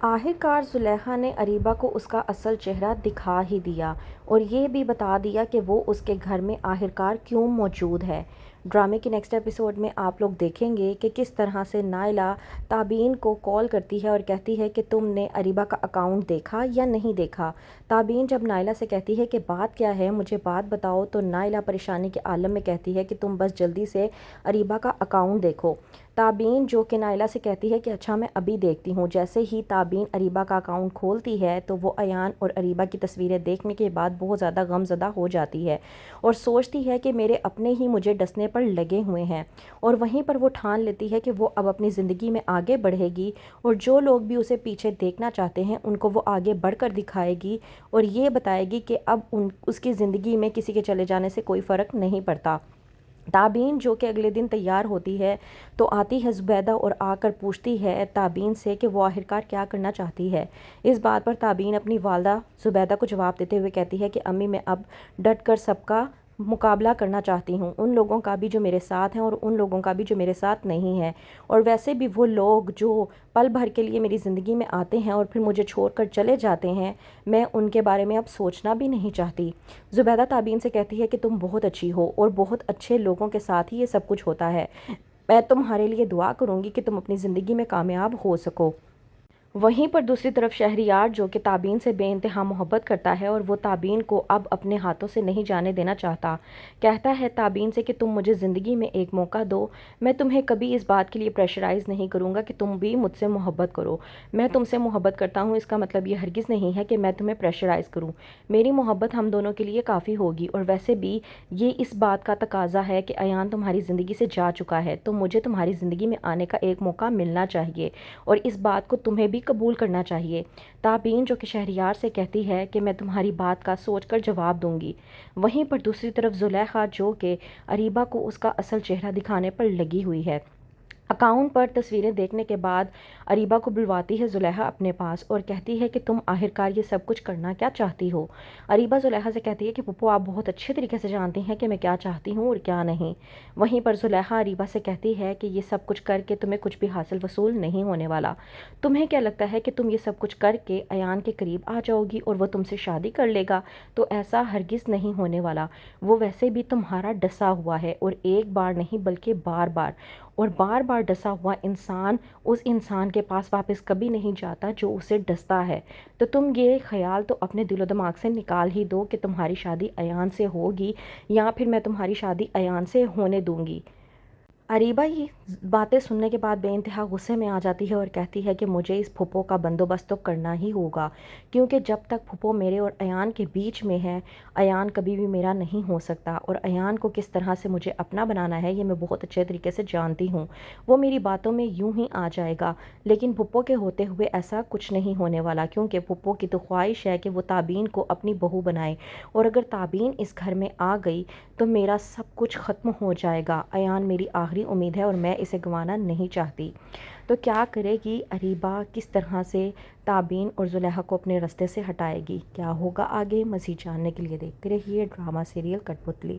آخرکار زلیخا نے اریبہ کو اس کا اصل چہرہ دکھا ہی دیا اور یہ بھی بتا دیا کہ وہ اس کے گھر میں آخرکار کیوں موجود ہے۔ ڈرامے کے نیکسٹ ایپیسوڈ میں آپ لوگ دیکھیں گے کہ کس طرح سے نائلہ تابین کو کال کرتی ہے اور کہتی ہے کہ تم نے اریبہ کا اکاؤنٹ دیکھا یا نہیں دیکھا۔ تابین جب نائلہ سے کہتی ہے کہ بات کیا ہے، مجھے بات بتاؤ، تو نائلہ پریشانی کے عالم میں کہتی ہے کہ تم بس جلدی سے اریبہ کا اکاؤنٹ دیکھو۔ تابین جو کہ نائلہ سے کہتی ہے کہ اچھا میں ابھی دیکھتی ہوں۔ جیسے ہی تابین اریبہ کا اکاؤنٹ کھولتی ہے تو وہ ایان اور اریبہ کی تصویریں دیکھنے کے بعد بہت زیادہ غم زدہ ہو جاتی ہے اور سوچتی ہے کہ میرے اپنے ہی مجھے ڈسنے پر لگے ہوئے ہیں، اور وہیں پر وہ ٹھان لیتی ہے کہ وہ اب اپنی زندگی میں آگے بڑھے گی اور جو لوگ بھی اسے پیچھے دیکھنا چاہتے ہیں ان کو وہ آگے بڑھ کر دکھائے گی اور یہ بتائے گی کہ اب اس کی زندگی میں کسی کے چلے جانے سے کوئی فرق نہیں پڑتا۔ تابین جو کہ اگلے دن تیار ہوتی ہے تو آتی ہے زبیدہ اور آ کر پوچھتی ہے تابین سے کہ وہ آخرکار کیا کرنا چاہتی ہے۔ اس بات پر تابین اپنی والدہ زبیدہ کو جواب دیتے ہوئے کہتی ہے کہ امی، میں اب ڈٹ کر سب کا مقابلہ کرنا چاہتی ہوں، ان لوگوں کا بھی جو میرے ساتھ ہیں اور ان لوگوں کا بھی جو میرے ساتھ نہیں ہے، اور ویسے بھی وہ لوگ جو پل بھر کے لیے میری زندگی میں آتے ہیں اور پھر مجھے چھوڑ کر چلے جاتے ہیں، میں ان کے بارے میں اب سوچنا بھی نہیں چاہتی۔ زبیدہ تابین سے کہتی ہے کہ تم بہت اچھی ہو اور بہت اچھے لوگوں کے ساتھ ہی یہ سب کچھ ہوتا ہے، میں تمہارے لیے دعا کروں گی کہ تم اپنی زندگی میں کامیاب ہو سکو۔ وہیں پر دوسری طرف شہریار جو کہ تابین سے بے انتہا محبت کرتا ہے اور وہ تابین کو اب اپنے ہاتھوں سے نہیں جانے دینا چاہتا، کہتا ہے تابین سے کہ تم مجھے زندگی میں ایک موقع دو، میں تمہیں کبھی اس بات کے لیے پریشرائز نہیں کروں گا کہ تم بھی مجھ سے محبت کرو، میں تم سے محبت کرتا ہوں، اس کا مطلب یہ ہرگز نہیں ہے کہ میں تمہیں پریشرائز کروں، میری محبت ہم دونوں کے لیے کافی ہوگی، اور ویسے بھی یہ اس بات کا تقاضا ہے کہ ایان تمہاری زندگی سے جا چکا ہے تو مجھے تمہاری زندگی میں آنے کا ایک موقع ملنا چاہیے اور اس بات کو تمہیں بھی قبول کرنا چاہیے۔ تابین جو کہ شہریار سے کہتی ہے کہ میں تمہاری بات کا سوچ کر جواب دوں گی۔ وہیں پر دوسری طرف زلیخا جو کہ اریبہ کو اس کا اصل چہرہ دکھانے پر لگی ہوئی ہے، اکاؤنٹ پر تصویریں دیکھنے کے بعد اریبہ کو بلواتی ہے زلیخا اپنے پاس اور کہتی ہے کہ تم آخرکار یہ سب کچھ کرنا کیا چاہتی ہو۔ اریبہ زلیخا سے کہتی ہے کہ پھپھو، آپ بہت اچھے طریقے سے جانتی ہیں کہ میں کیا چاہتی ہوں اور کیا نہیں۔ وہیں پر زلیخا اریبہ سے کہتی ہے کہ یہ سب کچھ کر کے تمہیں کچھ بھی حاصل وصول نہیں ہونے والا، تمہیں کیا لگتا ہے کہ تم یہ سب کچھ کر کے ایان کے قریب آ جاؤ گی اور وہ تم سے شادی کر لے گا؟ تو ایسا ہرگز نہیں ہونے والا، وہ ویسے بھی تمہارا ڈسا ہوا ہے اور ایک بار نہیں بلکہ بار بار، اور بار بار ڈسا ہوا انسان اس انسان کے پاس واپس کبھی نہیں جاتا جو اسے ڈستا ہے، تو تم یہ خیال تو اپنے دل و دماغ سے نکال ہی دو کہ تمہاری شادی ایان سے ہوگی یا پھر میں تمہاری شادی ایان سے ہونے دوں گی۔ اریبہ یہ باتیں سننے کے بعد بے انتہا غصے میں آ جاتی ہے اور کہتی ہے کہ مجھے اس پھپھو کا بندوبست تو کرنا ہی ہوگا، کیونکہ جب تک پھپھو میرے اور ایان کے بیچ میں ہے، ایان کبھی بھی میرا نہیں ہو سکتا، اور ایان کو کس طرح سے مجھے اپنا بنانا ہے یہ میں بہت اچھے طریقے سے جانتی ہوں، وہ میری باتوں میں یوں ہی آ جائے گا، لیکن پھپھو کے ہوتے ہوئے ایسا کچھ نہیں ہونے والا، کیونکہ پھپھو کی تو خواہش ہے کہ وہ تابین کو اپنی بہو بنائے، اور اگر تابین اس گھر میں آ گئی تو میرا سب کچھ ختم ہو جائے گا، ایان میری آخری امید ہے اور میں اسے گنوانا نہیں چاہتی۔ تو کیا کرے گی اریبہ، کس طرح سے تابین اور زلیخا کو اپنے راستے سے ہٹائے گی؟ کیا ہوگا آگے؟ مزید جاننے کے لیے دیکھتے رہیے ڈرامہ سیریل کٹھ پتلی۔